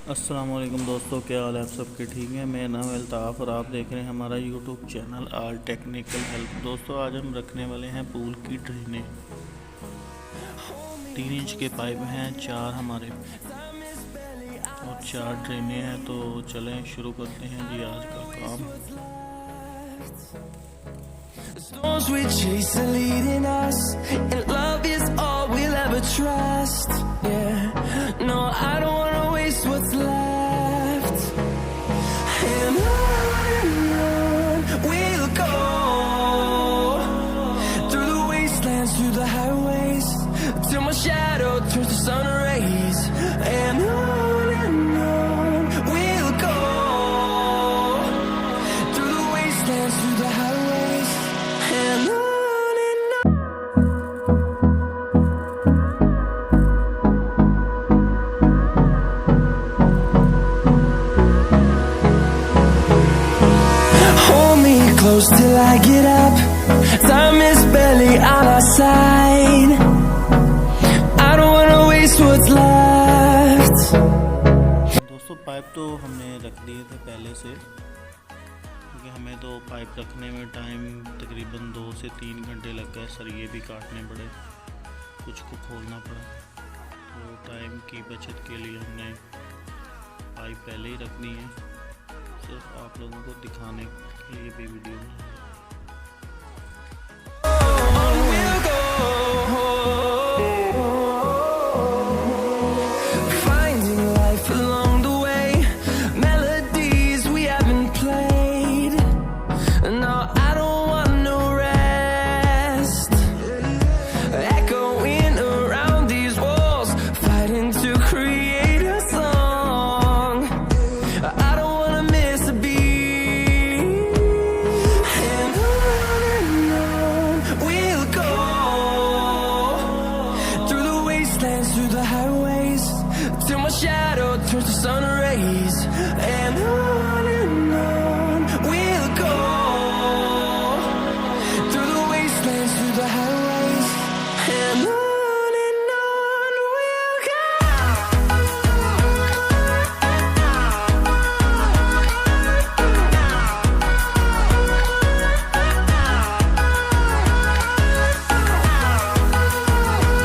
अस्सलाम वालेकुम दोस्तों, क्या हाल है आप सबके? ठीक है। मेरा नाम है अल्ताफ़ और आप देख रहे हैं हमारा यूट्यूब चैनल आल टेक्निकल हेल्प। दोस्तों आज हम रखने वाले हैं पूल की ड्रेनें। 3 इंच के पाइप हैं, 4 हमारे और 4 ड्रेनें हैं। तो चलें शुरू करते हैं जी आज का काम। Storms we chase are leading us, and love is all we'll ever trust. Yeah, no, I don't wanna waste what's left. And on we'll go, through the wastelands, through the highways, till my shadow turns to sun rays. And on we'll go, through the wastelands, through the highways. And on. Hold me close till I get up. Time is barely on our side. I don't wanna waste what's left. दोस्तों pipe तो हमने रख दिए थे पहले से, क्योंकि हमें तो पाइप रखने में टाइम तकरीबन 2 से 3 घंटे लग गए। सरिये भी काटने पड़े, कुछ को खोलना पड़ा। तो टाइम की बचत के लिए हमने पाइप पहले ही रख दी है, सिर्फ आप लोगों को दिखाने के लिए भी वीडियो में।